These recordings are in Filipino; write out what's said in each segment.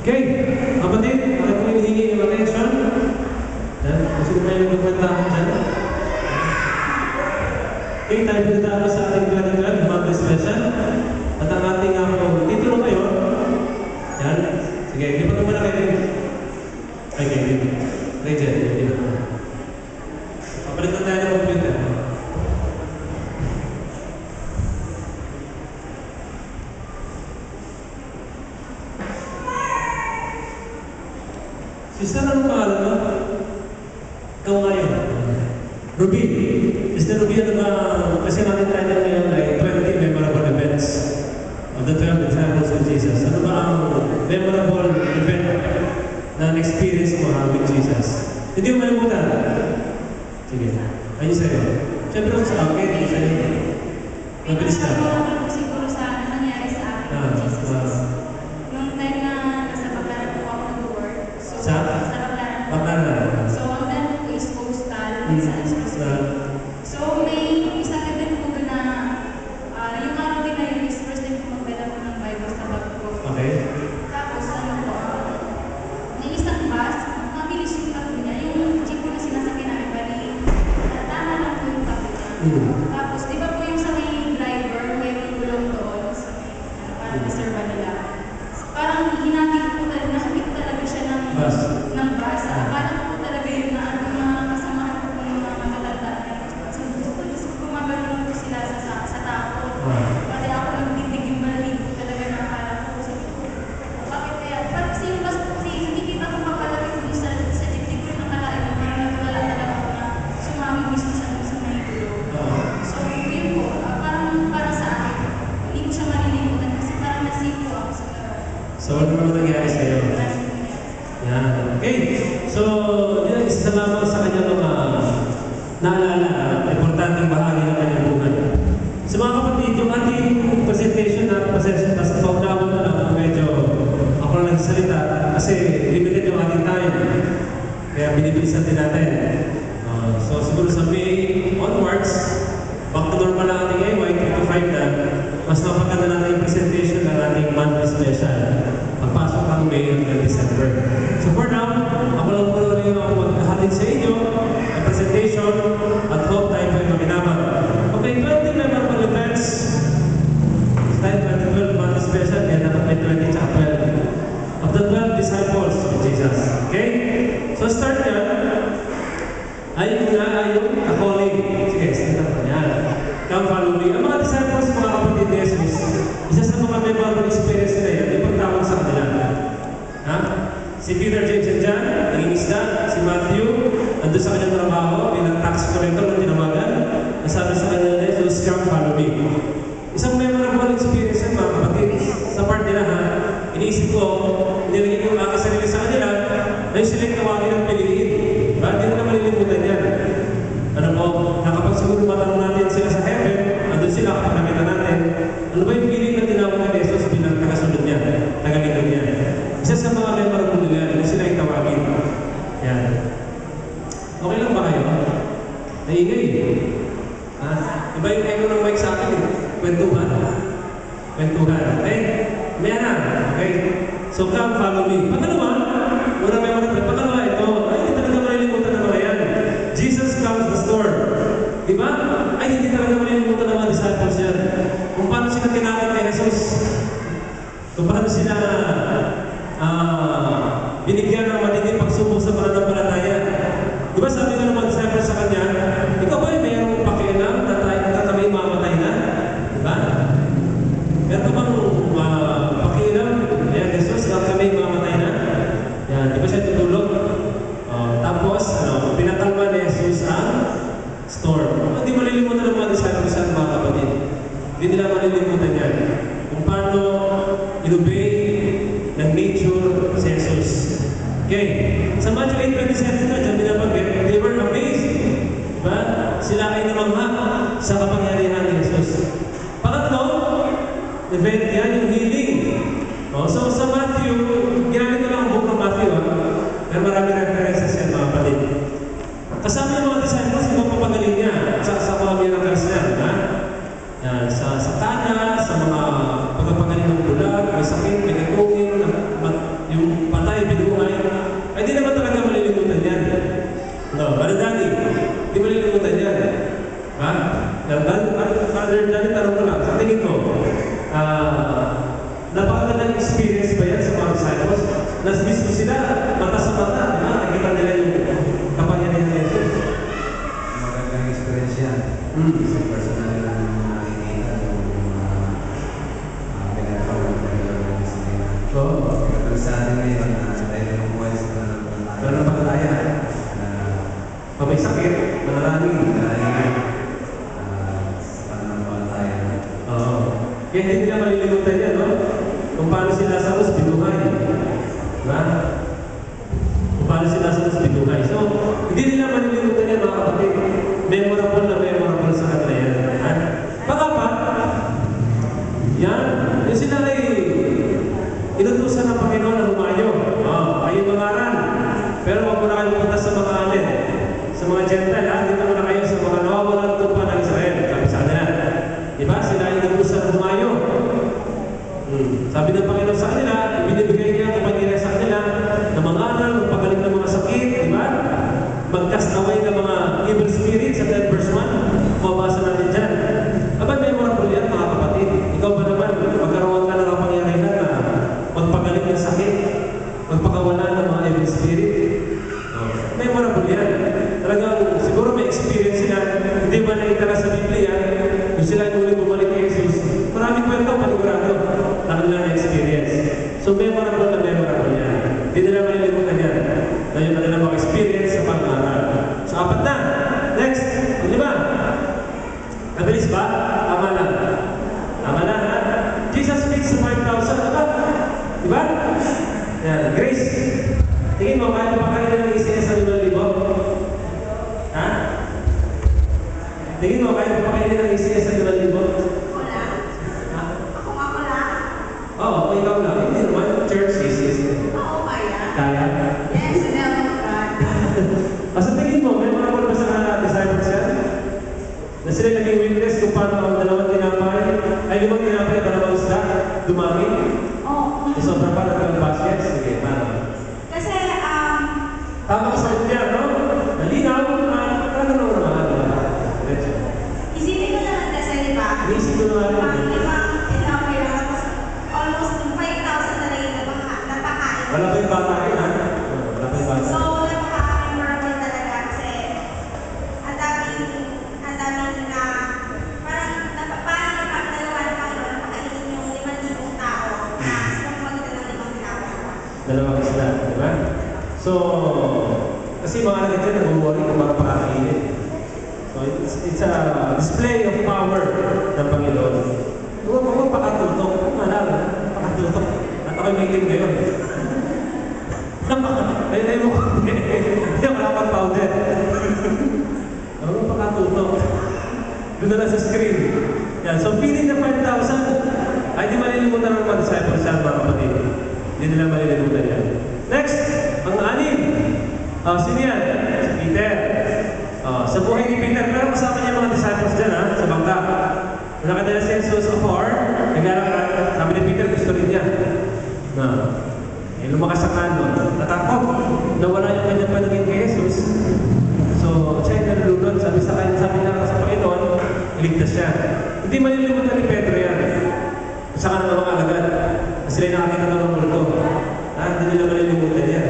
Okay, kapatid, ako po hinihingi ng attention. Gusto ko kayo nagpagpuntahan dyan. Okay, tayo pinatapos sa ating glad, Monday Special. At ang ating titulo kayo. Yan. Sige, hindi pa naman na kayo. Okay, Rachel. Papalitan tayo ng computer. Sister, anong pangalan mo? Ikaw ngayon. Ruby. Sister Ruby, ano ba? Kasi natin tayo ngayon ay 20 memorable events of the 12 disciples of Jesus. Ano ba ang memorable event na experience mo with Jesus? Hindi mo malimutan? Sige. Ayun sa'yo. Siyempre sa akin, sa'yo. Mabilis na. Siguro sa nangyari sa akin with Jesus. Nung time na nasa Baclaran po ako nag-work. So, Baclaran. So, ang time ko is postal sa Expressway. So, may isa ka din po na yung araw din na yun is first time ko magbeda po ng Bible sa bag ko. Okay. Tapos, ano po, may isang bus, mabilis yung takbo niya. Yung jeep ko na sinasakyan namin, bali, tama lang po yung takbo niya. Tapos, di ba po yung sa may driver, may gulong doon, sa may, parang reserva nila. Parang hinati ko talaga, nakapit talaga siya ng bus. Parang po talaga yun na ang mga kasamahan ko ng mga matatanda. So, gusto ko gumagano po sila sa tao. Pati ako nagtitigim balik po talaga na akala ko. Sabi ko, bakit kaya? Parang kasi yung bus, kasi hindi kita ko mapalapit ko sa dibdib ko yung nakalain mo. Parang nagwala talaga ako na sumami mismo sa may gulo. So, yun po, parang para sa akin, hindi ko siya malilimutan kasi parang nasipo ako sa gawin. So, ano naman nangyari sa'yo? Yan. Okay. So, yun, isa lamang sa kanyang mga naalala at importanteng bahagi ng kanyang buhay. Sa mga kapatid, yung ating presentation na pasensya sa paunawan na lang, medyo ako lang nagsalita kasi limited yung ating time. Kaya binibilisan din natin. So, siguro sa May onwards, back to normal lang ating AY, 3 to 5 na, mas napaganda natin yung presentation ng ating monthly special. Pagpasok ang May hanggang December. So for now, ako lang po rin yung magkahatid sa inyo ang presentation at hope tayo po yung makinamang. Okay, 20 memorable events. Tayo 2012 monthly special, kaya dapat may 20 at 12 of the 12 disciples of Jesus. Okay? So start niya. Ayun na yung calling. Sige, start na yan. Come follow me. Ang mga disciples, mga kapatid ni Jesus, isa sa mga memorable experience na yan, yung pagtawag sa kanila. Ha? Si Peter, James, and John, naging isda. Si Matthew, nandun sa kanyang trabaho, bilang tax collector na tinawagan. Nasabi sa kanya na Jesus, come follow me. Isang memorable experience yan, mga kapatid. Sa part nila, ha? Iniisip ko, nilagay ko yung aking sarili sa kanila, na yung silang tawagin ng piliin. Hindi na malilimutan yan. Ano po, nakapagsiguro matanong natin sila sa heaven, andun sila kapag nakita natin, ano ba yung feeling na tinawag ni Jesus bilang tagasunod niya, tagalitan niya? Isa sa mga memorable nila, ano sila yung tawagin? Yan. Okay lang ba kayo? Naingay. Ha? Iba yung echo ng mic sa akin eh. Kwentuhan. Okay? Maya na. Okay? So come, follow me. Pangalawa, una memorable. Pangalawa, ito. Ay, hindi talaga malilimutan ng mga yan. Jesus calms the storm. Diba? Ay, hindi talaga malilimutan ng mga disciples yan. Kung paano sila tinawag kay Jesus. Kung paano sila binigyan ng matinding pagsubok sa pananampalataya. Diba sabi nga ng mga disciples sa kanya, ikaw ba yung mayroong pakialam na kami mamatay na? Diba? Meron bang pakialam? Ayan, Jesus, na kami mamatay na? Yan, di ba siya tutulog? Tapos, pinakalma ni Jesus ang storm. Hindi malilimutan ng mga disciples yan, mga kapatid. Hindi nila malilimutan yan. Kung paano inobey ng nature si Jesus. Okay. Sa Matthew 8:27 na dyan binabanggit, they were amazed. Diba? Sila ay namangha sa kapangyarihan ni Jesus. Pangatlo, event yan yung healing. So sa Matthew, ginamit ko lang ang book ng Matthew. Pero marami references yan mga kapatid. Kasama yung mga disciples, yung papagaling niya sa mga miracles niya. Sa Kana, sa mga pagpapagaling ng bulag, may sakit, may katungin, yung sa atin ngayon na tayo ng buhay sa pananampalataya. Pananampalataya. Pag may sakit, manalangin. Sa pananampalataya. Oo. Kaya hindi nila malilimutan yan, no? Kung paano si Lazarus binuhay. Diba? Kung paano si Lazarus binuhay. So, hindi nila malilimutan yan, mga kapatid. Memorable sa kanila yan. Ha? Pangapat, yan, yung sila ay inutusan ng Panginoon na humayo. Kayo mangaral. Pero huwag mo na kayo pupunta sa mga alin. Sa mga Gentile, ha? Dito muna kayo sa mga nawawalan tupa ng Israel. Sabi sa kanila. Diba? Sila ay inutusan na humayo. Sabi ng Panginoon sa kanila, binibigay niya ang kapangyarihan sa kanila na mangaral, magpagaling ng mga sakit, diba? Mag-cast away ng mga evil spirits sa 10 verse 1. Mabasa natin dyan. Abay, memorable yan, mga kapatid. Ikaw ba naman, magkaroon ka ng kapangyarihan na magpagaling ng sakit, magpakawala ng mga evil spirit. Memorable yan. Talagang siguro may experience sila. Hindi ba nakita sa Biblia, kung sila ay muli bumalik kay Jesus. Maraming kwento, panigurado na kanila na experience. So memorable yan. Hindi nila malilimutan yan. Na yung kanila mga experience sa pag-aaral. So apat na. Next, yung 5. Nabilis ba? Tama lang. Tama lang, ha? Jesus feeds the 5,000. Diba? Yan. Grace. Tingin mo, kaya pa kayo ng isa sa 5,000? Ha? Tingin mo, kaya pa kayo ng isa sa 5,000? Wala. Ha? Ako nga wala. Oo, ikaw lang. Hindi naman. Church, yes. Oo, kaya. Kaya? Yes, and God. Sa tingin mo, may mga ba sa disciples yan? Na sila naging witness kung paano ang 2 tinapay, ay 5 tinapay, 2 isda, dumami? Oo. Sobra pa ng baskets? Sige, paano? Kasi, Tama ka sa niya, no? Nalinaw, talaga naman mahal. isipin mo naman kasi, di ba? Inisip ko na nga rin. Limang tinapay lang, tapos almost 5,000 na lang yung napakain. Wala pa yung bata rin, ha? Wala pa yung bata. So, napaka-memorable talaga kasi ang daming na parang paano nagawa ng Panginoon na pakainin yung 5,000 tao na sa pagpagitan ng 5 tinapay. 2 isda, di ba? So, kasi mga anak dyan, nag-worry kung baka pakakainin. So, it's a display of power ng Panginoon. Huwag pakatutok. Manal, pakatutok. At ako'y may game ngayon. Ay mo. Hindi, wala pang powder. Huwag pakatutok. Doon na lang sa screen. Yan. So, feeding na 5,000, ay di malilimutan ng mga disciples yan, mga kapatid. Hindi nila malilimutan yan. Next, ang 6. Sino yan? Si Peter. Sa buhay ni Peter, pero kasama niya mga disciples dyan, ha? Sa bangka. Nakadala si Jesus afar, naglalakad. Sabi ni Peter, gusto rin niya. Lumakas sa kanon. Natakot. Nawala yung kanyang panagin kay Jesus. So, siya yung nalulunod. Sabi niya sa Panginoon, iligtas siya. Hindi malilimutan ni Pedro yan. Saka ng mga alagad. Kasi sila nakakita ng mga multo. Hindi nila malilimutan yan.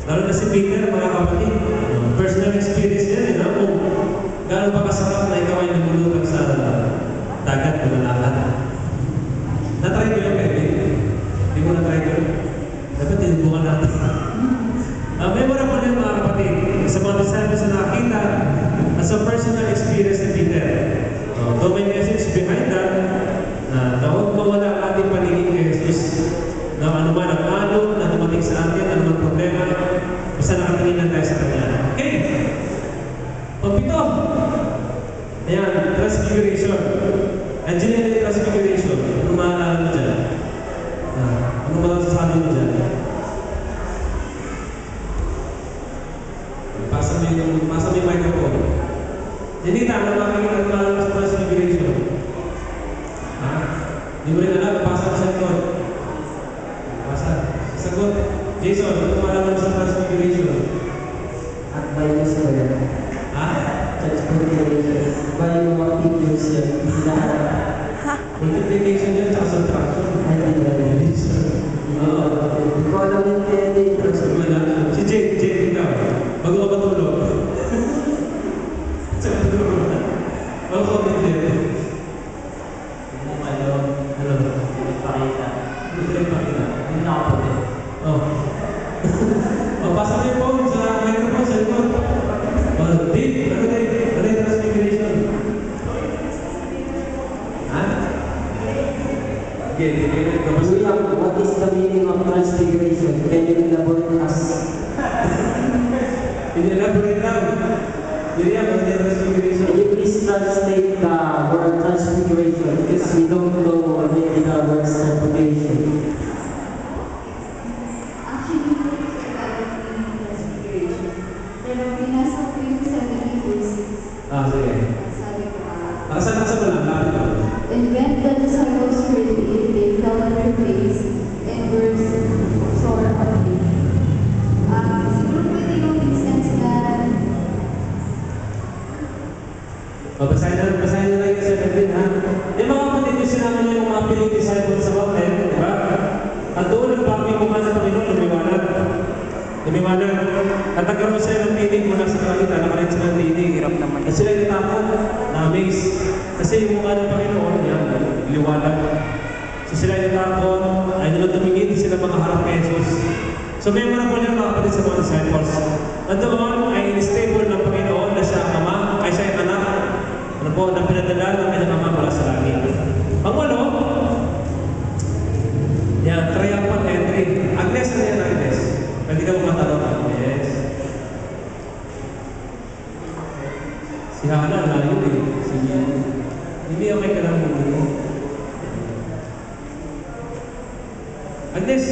Lalo na si Peter, mga kapatid. Personal experience yan, kung gano'n ba kasarap na ikaw ay lumulutang sa dagat o malakad. Na-try ko yung Kevin. Hindi mo na-try ko. Dapat tinubukan natin. Memorable yan, mga kapatid. Sa mga disciples na nakakita, as a personal experience ni Peter. Though may message behind that, na huwag mawala ang ating paningin kay Jesus. Na ano man ang alon, na dumating sa atin, ano man problema, basta nakatingin lang tayo sa Kanya. Okay. Pag-7. Ayan, transfiguration. Andiyan yan yung transfiguration. Ano maalala mo dyan? Ano masasabi mo dyan? Pasa mo yung microphone. Janita, ano makikita mo sa transfiguration? Di mo rin alam, pasa mo sa likod. Pasa. Sagot. Jason, ano malaman sa transfiguration? At bayo sa wala. Ha? Transfiguration. Bayo mga figures yan. Multiplication yun, tsaka subtraction. Ay, hindi ba yun? Ikaw alam yung kaya din. Si Jake, ikaw. Bago ka matulog. Sa matulog na. Bago ka matulog. Ano? Hindi pakita. pinaka-puti. Oh. Oh, pasok niyo po sa microphone sa likod. Oh, Dave, ano yung transfiguration? Ha? Okay, Kuya, what is the meaning of transfiguration? Can you elaborate us? elaborate lang. Miriam, ano yung transfiguration? Can you please translate the word transfiguration? Because we don't know maybe the word transportation. Actually, transfiguration. Pero pinasa ko yung 70 verses. Ah, sige. Sabi ko, Nakasama mo lang, lapit lang. and when the disciples heard it, they fell on their face and were sore afraid. Siguro pwede yung instance na Basahin na lang yung 17, ha? Yung mga kapatid yung sinabi niyo yung mga piling disciples sa mountain, di ba? At doon nagpaping kumana ng Panginoon, lumiwanag. Lumiwanag. At nagkaroon sila ng tinig mula sa kalita, nakalit sila ng tinig. Hirap naman. At sila natakot, na-amaze. Kasi yung mukha ng Panginoon, yan, liwanag. So sila natakot, ay nalang tumingin, sila makaharap kay Jesus. So may mga po niya mga kapatid sa mga disciples. At doon ay stable ng Panginoon na siya ang ama, ay siya ang anak. Ano po, na pinadala ng kanyang ama mula sa langit. Ang walo, yan, triumphant entry. Agnes, ano yan, Agnes? Pwede ka matanong, Agnes. Si Hana, layo eh. Sige. Hindi ako may kalang mundo. Agnes,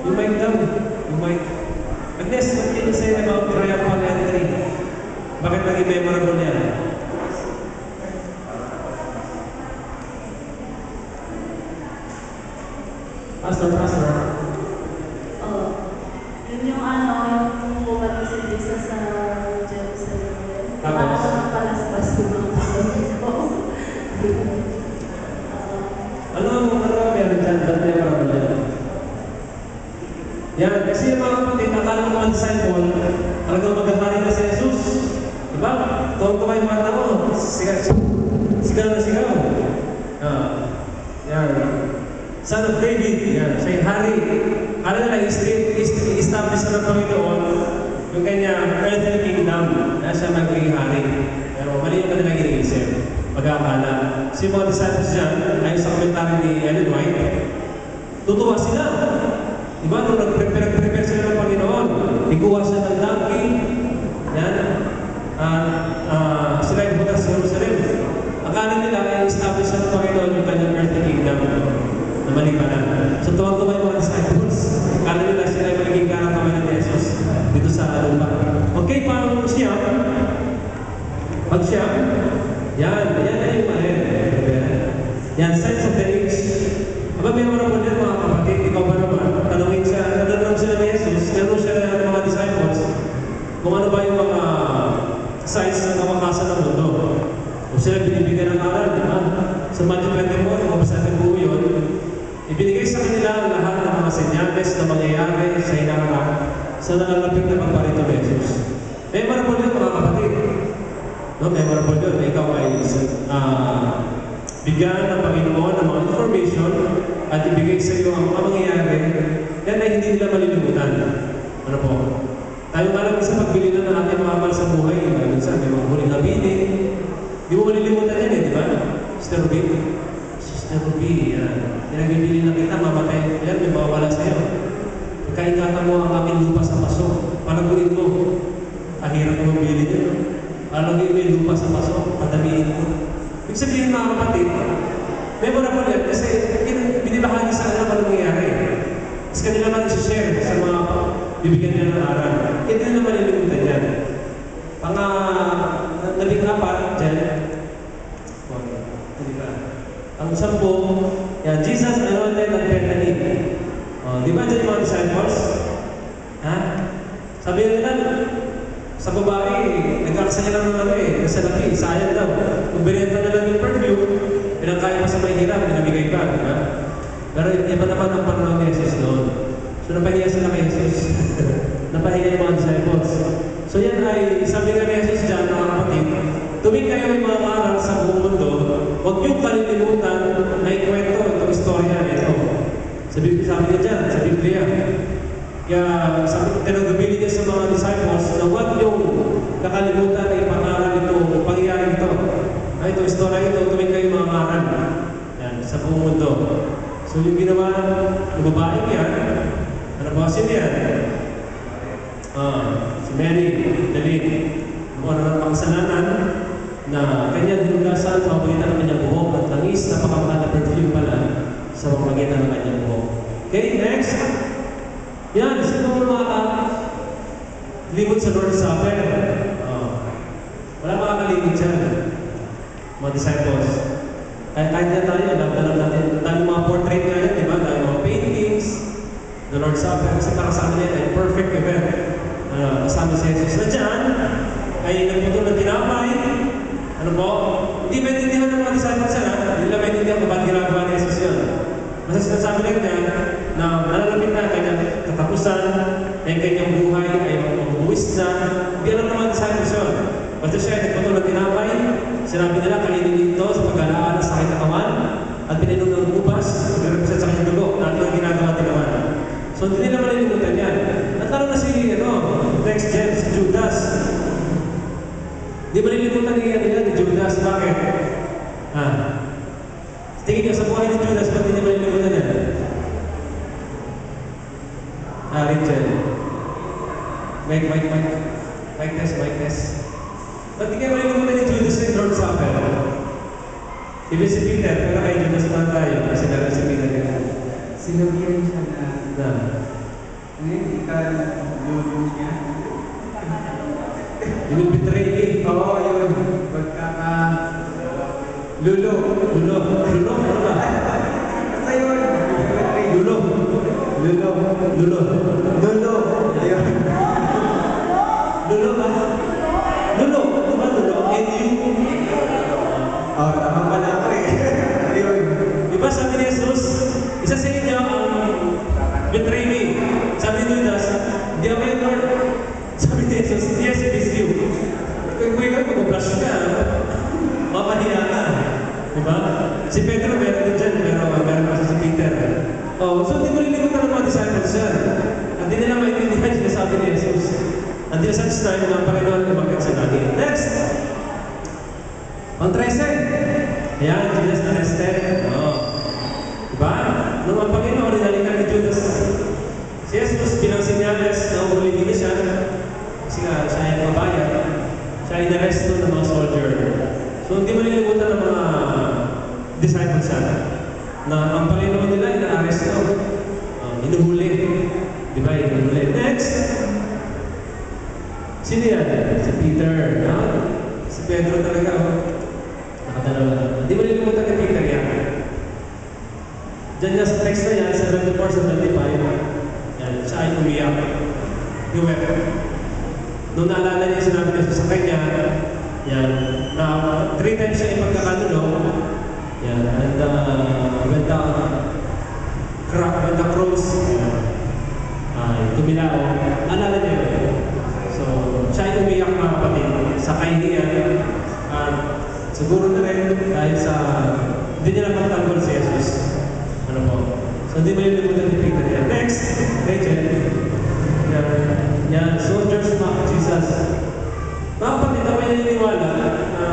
yung mic daw. Yung mic. Agnes, what can you say about triumphant entry? Bakit naging memorable yan? Pastor. Yun yung yung bumalik si Jesus sa Jerusalem. Tapos? Palaspas yung mga Panginoon. Ano meron dyan? Ba't memorable yan? Yan, kasi yung mga kapatid, akala ng mga disciple, talagang maghahari na si Jesus. Diba? Tuwag-tuwa yung mga tao. Sigaw na sigaw. Yan. Son of David, yan. Siya yung hari. Kala nila, i-establish na ng Panginoon yung kanyang earthly kingdom na siya magiging hari. Pero mali yung kanilang iniisip. Pag-aakala. So yung mga disciples dyan, ayon sa komentary ni Ellen White, tutuwa sila. Diba? Nung nag-prepare sila ng Panginoon, ikuha siya ng donkey. Yan. Sila yung punta sa Jerusalem. Akala nila ay establish ng Panginoon yung kanyang earthly kingdom. Na mali pa na. So tuwag-tuwa yung mga disciples. Akala nila sila yung magiging karamdaman ni Jesus dito sa lupa. Okay, paano siya? Pag siya, yan na yung yan, signs of the age. Aba, may mga po din mga kapatid, ikaw ba naman? Tanungin siya, natanong sila ni Jesus, tinanong siya ng mga disciples kung ano ba yung mga signs ng kamakasan ng mundo. Kung sila binibigyan ng aral, di ba? Sa Matthew 24, kung sa ating buo yun, ibinigay sa kanila ang lahat ng mga senyales na mangyayari sa hinaharap sa nalalapit na pagparito ni Jesus. Memorable yun mga kapatid. No, memorable yun. Ikaw ay bigyan ng Panginoon ng mga information at ibigay sa iyo ang mga mangyayari yan ay hindi nila malilimutan. Ano po? Tayo nga lang sa pagbili na ng ating mga mahal sa buhay. Minsan, may mga huling nabili. Di mo malilimutan yan di ba? Sister Ruby, pinagbibili na kita, mamatay. Yan, may mawawala sa'yo. Pagkaingatan mo ang aming lupa sa paso, palaguin mo. Kahirap mo mabili nyo. Palaguin mo yung lupa sa paso, padamiin mo. Ibig sabihin mga kapatid, memorable yan kasi binibahagi sa alam ano nangyayari. Kasi kanila naman isi-share sa mga bibigyan nila ng aral. Hindi nila malilimutan yan. Nabing-apat dyan, ang 10, yan, Jesus anointed at Bethany. Di ba dyan yung mga disciples? Ha? Sabi nila, sa babae, nagkakasaya lang ng nasa laki, sayang daw. Kung binenta na lang yung perfume, pinagkaya pa sa may hirap, pinamigay pa, di ba? Pero iba naman ang panahon ni Jesus noon. So napahiya sila kay Jesus. Napahiya yung mga disciples. So yan ay, sabi nga ni Jesus dyan, mga kapatid, tuwing kayo may mga aral sa buong mundo, huwag niyong kalilimutan na ikwento itong istorya nito Sabi niya dyan, sa Biblia. Kaya tinagabili niya sa mga disciples na huwag niyong kakalimutan na ipangaral ito, pangyayari ito. Ito, istorya ito, tuwing kayo mangaral. Yan, sa buong mundo. So yung ginawa ng babaeng yan, ano ba sino yan? Si Mary, Magdalene. Kung ano ng pangsalanan na kanya dinugasan sa pamagitan ng kanyang buhok at langis, napakamahal na perfume pala sa pamagitan ng kanyang buhok. Okay, next. Yan, sino mga limot sa Lord's Supper? Wala makakalimot dyan. Mga disciples. Kahit na tayo, alam natin. Dahil mga portrait ngayon, di ba? Dahil mga paintings, the Lord's Supper. Kasi para sa amin yan ay perfect event. Kasama si Jesus na dyan, ay nagputol ng tinapay. Ano po? Hindi maintindihan ng mga disciples yan, ha? Hindi lang maintindihan kung ba't ginagawa ni Jesus yun. Basta sinasabi lang niya na nalalapit na kanyang katapusan, na yung kanyang buhay ay magbubuwis na. Hindi alam naman disciples yun. Basta siya ay nagputol ng tinapay, sinabi nila kainin dito sa pag-alaan sa aking katawan at pininom ng ubas, pag-represent sa kanyang dugo, na ang ginagawa tinawan. So hindi nila malilimutan yan. At lalo na si, next gen, si Judas. Hindi malilimutan ni Judas. Bakit? Tingin niyo sa buhay ni Judas, ba't hindi malilimutan yan? Richard. Mic test. Ba't hindi kayo malilimutan ni Judas sa Lord's Supper? Ibig si Peter, pero kay Judas naman tayo, kasi nalang si Peter yan. Sinabihan siya na ngayon ika-lulu niya. You will betray me. Oo, yun. Lulo. Lulo, ano ba? Basta yun. Lulo. Ayun. Lulo ba? Lulo. Ano ba lulo? N-U? Tama pala ako eh. Ayun. Diba sabi ni Jesus, isa sa inyo ang betray me. Sabi ni Judas, hindi ako yung Lord. Sabi ni Jesus, yes, it is you. Kung ikaw, mag-flash ka. Mapahiya ka. Diba? Si Pedro meron din dyan, pero meron pa si Peter. So hindi mo lilimutan ng mga disciples yan. At hindi nila maintindihan yung sabi ni Jesus. Until such time na ang Panginoon umakyat sa langit. Next! Ang 13. Ayan, Judas arrested. Diba? Nung ang Panginoon, inalikan ni Judas. Si Jesus, bilang sinyales na umulili siya, kasi nga, siya ay mabayan, siya ay inaresto ng mga soldier. So, hindi malilimutan ng mga disciples siya na ang Panginoon nila ina-arresto. Inuhuli. Di ba? Inuhuli. Next! Sino yan? Si Peter. Si Pedro talaga. Nakatalawa. Hindi malilimutan ni Peter yan. Diyan niya sa text na yan, 74-75. Yan, siya ay umiyak. He wept. Noong naalala niya, sinabi niya sa kanya, yan, na 3 times siya ipagkakanulo, yan, and when the cross, tumilaw, alala niya yun. So, siya ay umiyak mga kapatid sa kahihiyan, at siguro na rin dahil sa hindi niya napagtanggol si Jesus. Ano po? So, hindi mo yung limutan ni Peter yan. Next, Rachel. Yan, soldiers mock Jesus. Mga kapatid, ako yung naniniwala na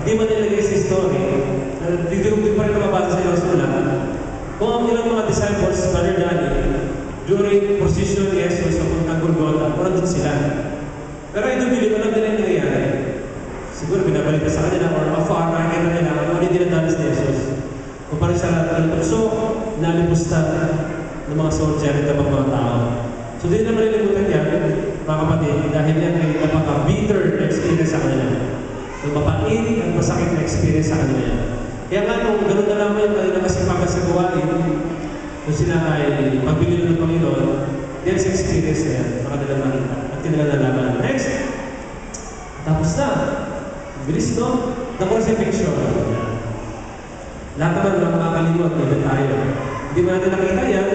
di man nilagay sa story, di pa rin nakabasa sa ilang sulat. Kung ang ilang mga disciples, Brother Danny, during position ni Jesus sa puntang Golgotha, nandun sila. Pero ito bilip, alam nila yung nangyayari. Siguro binabalik sa kanila or afar, nakikita nila kung ano yung dinadanas ni Jesus. Kung parang sa tukso, nalipusta ng mga soldier at mga tao. So di naman nilimutan yan, mga kapatid, dahil yan ay napaka-bitter na experience sa kanila. So mapait at masakit na experience sa kanila yan. Kaya nga nung gano'n na naman yung kanila kasipagan sa gawain, kung sila ay magbigil ng Panginoon, yan sa experience na yan, sa kanilang makita at kanilang nalaman. Next! Tapos na. Bilis, no? The crucifixion. Lahat naman ng makakalimot, hindi tayo. Hindi mo natin nakita yan,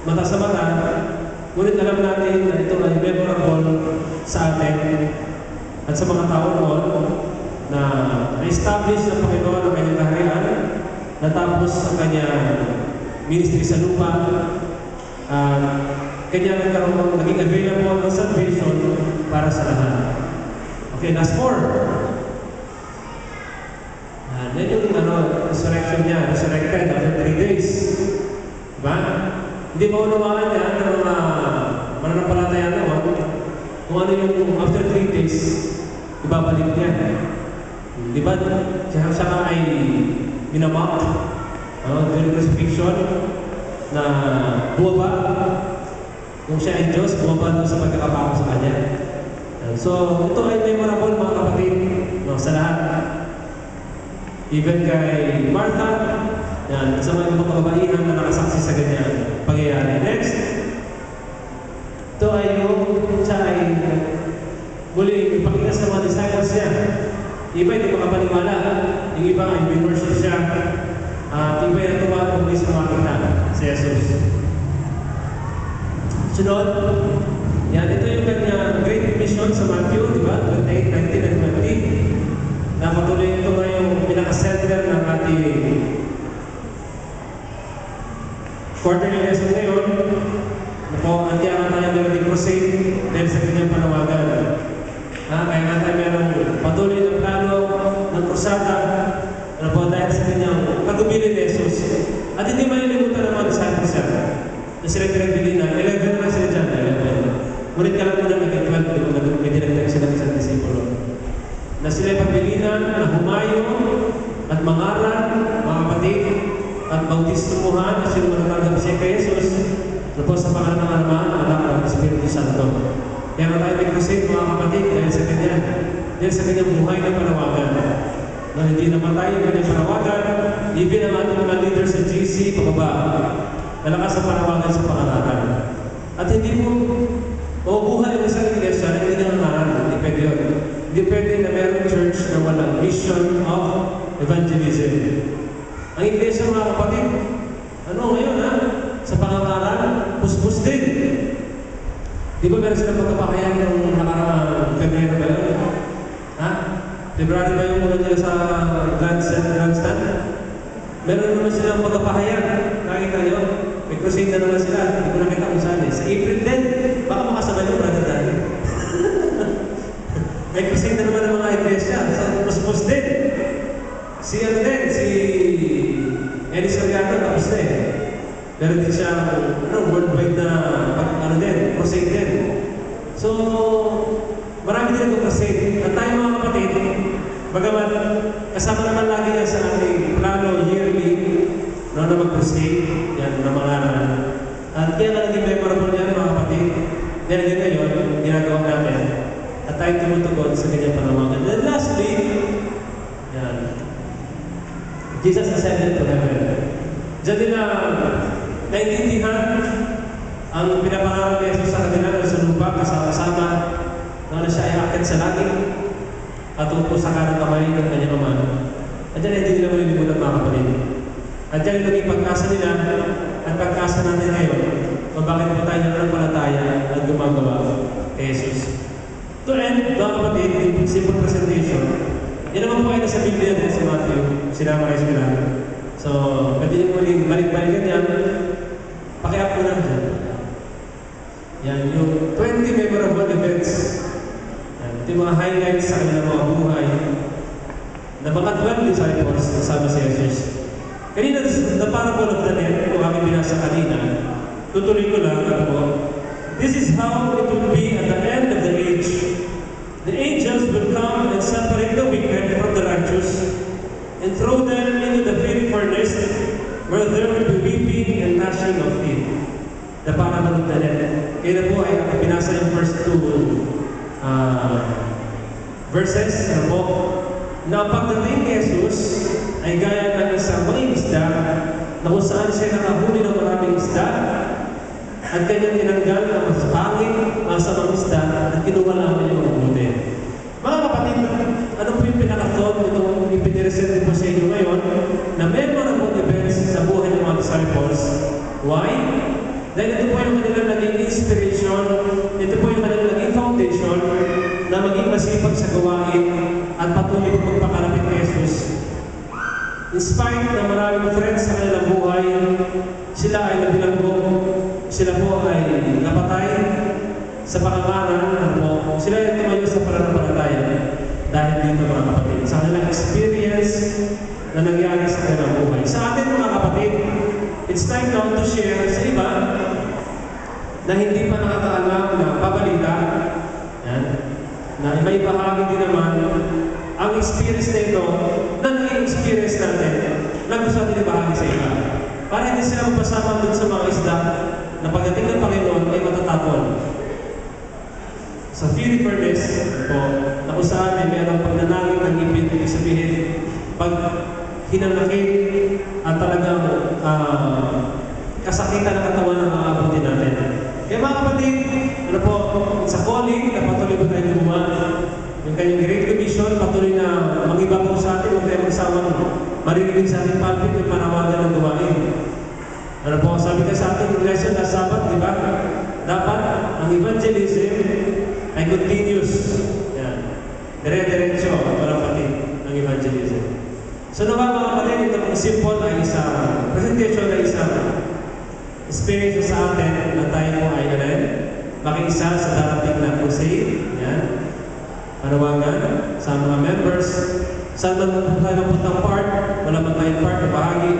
mata sa mata, ngunit alam natin na ito ay memorable sa atin at sa mga tao noon na na-establish ng Panginoon ang kanyang kaharian, natapos ang kanyang ministry sa lupa. Kanya naging available ang salvation para sa lahat. Okay, last 4. Yan yung resurrection niya, resurrected after 3 days. Diba? Hindi ba unawaan niya ng mga mananampalataya naman kung ano yung after 3 days, ibabalik niya. Diba? Siya ay minamak during crucifixion na buwaba. Kung siya ay Diyos, buwaba doon sa pagkakapako sa kanya. So, ito ay memorable mga kapatid sa lahat. Even kay Martha, yan, sa mga ibang kababaihan na nakasaksi sa ganyan pangyayari. Next, ito ay yung siya ay muli ipakita sa mga disciples niya. Iba hindi makapaniwala, yung iba ay binworship siya. Iba yung natuwa kung may sumakita si Jesus. Sunod, yan, ito yung kanya great mission sa Matthew, di ba? 28, 19, and 20. Na patuloy ito nga yung pinaka-center ng ating quarterly lesson ngayon. Andiyan tayo meron ng crusade dahil sa kanyang panawagan. Kaya nga tayo meron patuloy na plano ng krusada dahil sa kanyang pagubili ni Jesus. At hindi malilimutan ng mga disciples yan na sila pinagpili na 11 na sila dyan. Ngunit ka lang muna naging 12 may dinagdag sila ng isang disipulo. Na sila pagbilinan, na humayo, at mangaral, mga kapatid, at bautismuhan, na sila manatanggap siya kay Jesus, na po sa pangalan ng Ama, Anak, at Espiritu Santo. Kaya nga tayo may-crusade, mga kapatid, dahil sa kanya, dahil sa kanyang buhay na panawagan. Na hindi namatay ang kanyang panawagan, even ang ating mga leaders sa GC, pababa, nalakas sa panawagan sa pangalanan. At hindi mo mabubuhay ang isang iglesia na hindi nangangaral, hindi pwede yun. Hindi pwede na meron church na walang mission of evangelism. Ang iglesia, mga kapatid, ngayon sa pangangaral, puspos din. Di ba meron silang pagkapakayan ng nakaraang February ba yun? February ba yung muna nila sa grandstand? Meron naman silang pagkapakayan. Nakita nyo? May crusade na naman sila. Hindi ko nakita kung saan. Sa April din, baka makasabay yung brother dahil. May crusade na naman ng mga iglesia. Sa puspos din. Si Eddie Soriano, tapos na eh. Meron din siya, worldwide na, crusade din. So, marami din itong crusade. At tayo mga kapatid, bagaman, kasama naman lagi yan sa ating plano yearly, na mag-crusade, yan, na mangaral. At kaya nga naging memorable yan, mga kapatid. Dahil din ngayon, ginagawa namin. At tayo tumutugon sa kanyang panawagan. And lastly, yan, Jesus ascended to heaven. Diyan din na naintindihan ang pinapangaral ni Jesus sa kanila sa lupa, kasama na siya ay akit sa langit at upo sa kanang kamay ng kanyang Ama. At diyan hindi nila malilimutan, mga kapatid. At diyan yung naging pagkasa nila at pagkasa natin ngayon kung bakit po tayo nanampalataya at gumagawa kay Jesus. To end, mga kapatid, in simple presentation, yan naman po ay nasa Biblia din sa Matthew, sinamarize ko lang. So, pwede nyo muling balik-balikan yan, pakiap ko lang dyan. Yan, yung 20 memorable events. Yan, ito yung mga highlights sa kanilang mga buhay na mga 12 disciples kasama si Jesus. Kanina, the parable of the net, kung aking binasa kanina, tutuloy ko lang, this is how it will be at the end of the age. The angels will come and separate the wicked from the righteous and throw them into the fiery furnace where there will be weeping and gnashing of teeth. The parable of the net. Kaya po ay binasa yung first 2 verses po na pagdating ni Jesus ay gaya ng isang mangingisda na kung saan siya nakahuli ng maraming isda at kanyang tinanggal na mas pangit sa mga isda at kinuha namin yung mabuti. Mga kapatid, ano po yung pinaka-thought itong ipiniresent po sa inyo ngayon na memorable events sa buhay ng mga disciples? Why? Dahil ito po yung kanilang naging inspiration, ito po yung kanilang naging foundation na maging masipag sa gawain at patuloy po magpakalapit kay Jesus. In spite na maraming threats sa kanilang buhay, sila ay nabilanggo, sila po ay napatay sa pakamanan, po, sila ay tumayo sa pananampalataya dahil dito mga kapatid. Sa kanilang experience na nangyari sa kanilang buhay. Sa atin mga kapatid, it's time now to share sa iba na hindi pa nakakaalam na pabalita, yan, na may bahagi din naman ang experience nito na naging experience natin na gusto natin ibahagi sa iba. Para hindi sila magpasama dun sa mga isda na pagdating ng Panginoon ay matatapon. Sa fiery furnace po, na kung saan ay mayroong pagnanangin ng ipit, ibig sabihin, pag hinanakit at talagang kasakitan ng katawan ng mga abutin natin. Kaya mga kapatid, ano po, sa calling, na patuloy po tayo gumawa. Yung kanyang Great Commission, patuloy na mag-iba po sa atin, huwag tayo magsawang marinig sa ating pulpit yung panawagan ng gawain. Ano po, sabi ka sa ating lesson na Sabat, di ba? Dapat ang evangelism ay continuous. Yan. Dire-diretso, walang pati ng evangelism. So naman mga kapatid, ito pong simple ay isang presentation na isang experience sa atin na tayo po ay makiisa sa darating na crusade. Yan. Panawagan sa mga members. Saan man tayo napuntang part, wala man tayong part na bahagi.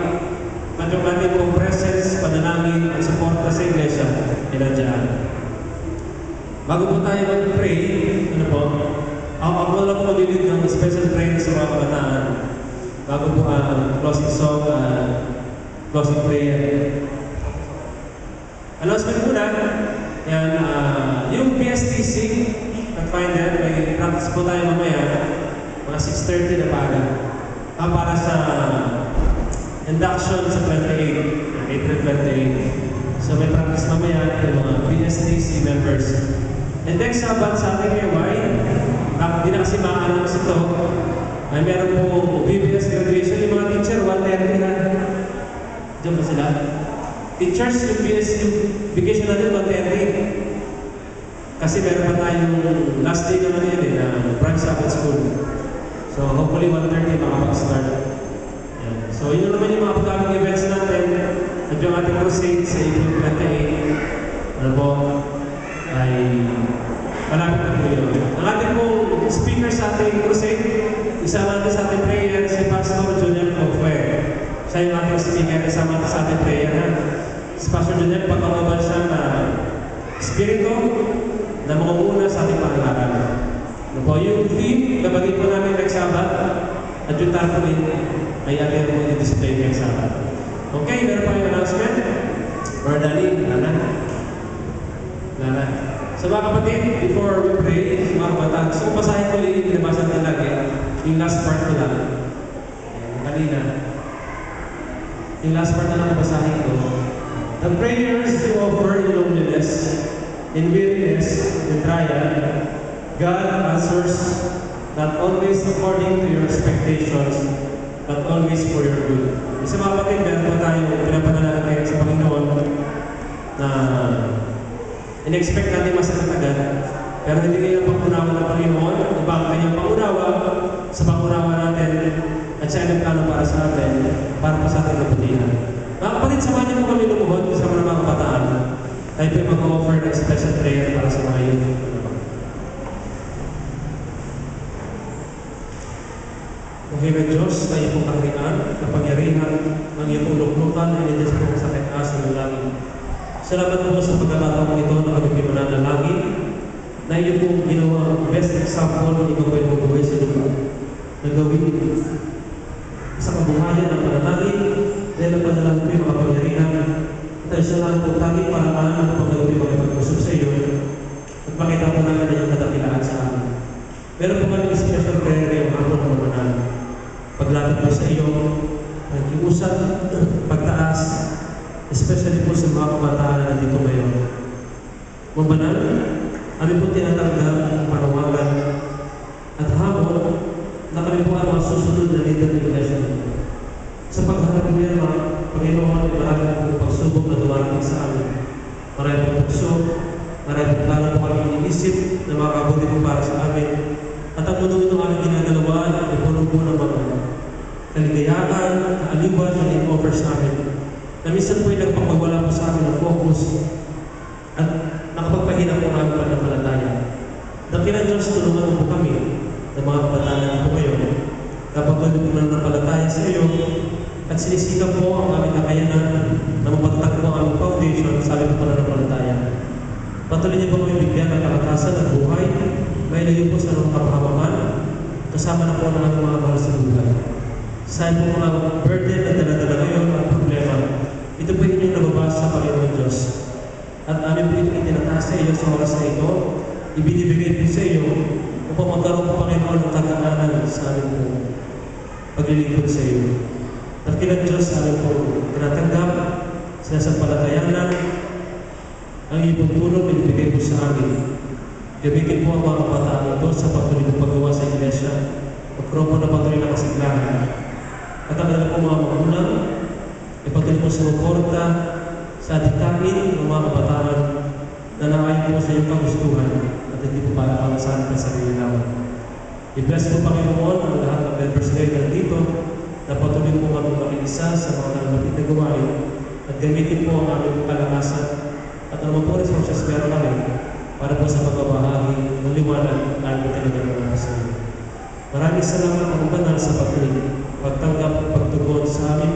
Magkang natin pong presence, panalangin at suporta sa iglesia. Ilandiyan. Bago po tayo mag-pray, ano po, ako lang po mag-lead ng special prayer sa mga kabataan. Bago po ang closing song, closing prayer. Announcement muna, yan, yung PSTC, Pathfinder, may practice po tayo mamaya, mga 6:30 na paga. Para sa induction sa 28, April 28. So may practice mamaya yung mga PSTC members. And next Sabat sa ating AY, hindi na kasi ma-announce ito, ay meron po BBS graduation. Yung mga teacher, 1:30 na. Diyan ba sila? Teachers, yung BBS vacation natin, 1:30. Kasi meron pa tayong last day naman yun na branch Sabbath school. So hopefully 1:30 makapag-start. Yeah. So yun naman yung mga upcoming events natin. At yung ating crusade sa April 28, ano po, ay malapit na po yun. Ang ating pong speaker sa ating crusade, isa natin sa ating prayer, si Pastor Julian Ogfer. Siya yung ating speaker, isama natin sa ating prayer. Si Pastor Julian, pagkakuban siya na spirito na makumuna sa ating pangalan. Ano po, yung theme, nabagay po namin next Sabat, at yung tarpaulin ay atin po i-display next Sabat. Okay, meron pa yung announcement. Or Dali, Lana. So mga kapatid, before we pray, mga kabataan, gusto ko basahin ko yung pinabasan na lagi, yung last part ko lang. Kanina. Yung last part na lang basahin ko. The prayers you offer in loneliness, in weariness, in trial, God answers not always according to your expectations, but always for your good. Isa mga kapatid, meron po tayong pinapanalangin sa Panginoon na in-expect natin masakit agad, pero hindi kayo pangunawa ng Panginoon, iba ang kanyang pangunawa sa pangunawa natin at siya ang plano para sa atin, para pa sa ating kabutihan. Mga kapatid, samahan niyo po kami lumuhod sa mga kabataan. Tayo po mag-offer ng special prayer para sa mga youth. Okay na Diyos, tayo pong kaharian, kapangyarihan, ang iyong uluklukan, ay nandiyan sa pong sakit asa ng langit. Salamat po sa pagkakataong ito na kami mananalangin, na iyo pong ginawa best example ng ikaw ay magbuhay sa lupa. Nagawin sa kabuhayan ng panalangin, dahil ang panalangin ay makapangyarihan, at siya lang po tanging paraan ng pagkagawin makipag-usap sa iyo, at makita po namin na yung kadakilaan sa amin. Meron po kami special prayer yung hapon ng mamanal. Paglapit po sa iyo, nag-iusap, pagtaas, especially po sa mga kabataan na nandito ngayon. Mamanal, kami po tinatanggap ang panawagan at hamon na kami po ay mga susunod na leader ng iglesia. Sa pagharap niya, Panginoon, marami pong pagsubok na dumarating sa amin. Marami pong pagso, marami pong plano po kami iniisip na makabuti po para sa amin. At ang mundo ito aming ginagalawa ay punong po ng mga kaligayahan, kaaliwan na in-offer sa amin. na minsan po ay nagpapawala po sa amin ng focus at nakapagpahina po namin pananampalataya. Dakilan Diyos, tulungan mo po kami ng mga kabataan na po ngayon na patuloy po nananampalataya sa iyo at sinisikap po ang aming kakayanan na mapagtag po ang aming foundation sa aming pananampalataya. Patuloy niyo po kami bigyan ng kalakasan at buhay, may layo po sa mga kapahamakan, kasama na po ng aming mga mahal sa buhay. Saan po mga burden na dala-dala ngayon at problema, ito po inyong nababasa sa Panginoon Diyos. At amin po itong itinataas sa iyo sa oras na ito, ibinibigay po sa iyo upang magkaroon po Panginoon ng tagaanan sa amin po paglilingkod sa iyo. Dakilang Diyos, amin po tinatanggap, sinasampalatayanan, ang iyong tulong na ibigay po sa amin. Gamitin po ang mga kabataan ito sa patuloy ng paggawa sa Iglesia, magkaroon po na patuloy na kasiglahan. At ang alam po mga magulang, ipatuloy po sumuporta sa adhikain ng mga kabataan na naayon po sa iyong kagustuhan at hindi po para pangasahan ka sa sarili naman. I-bless po Panginoon ang lahat ng members ngayon dito na patuloy po kami makiisa sa mga nalapit na gawain at gamitin po ang aming kalakasan at naman po resources meron kami para po sa pagbabahagi ng liwanag na aming talaga ng sa iyo. Maraming salamat ang banal sa patuloy, pagtanggap at pagtugon sa aming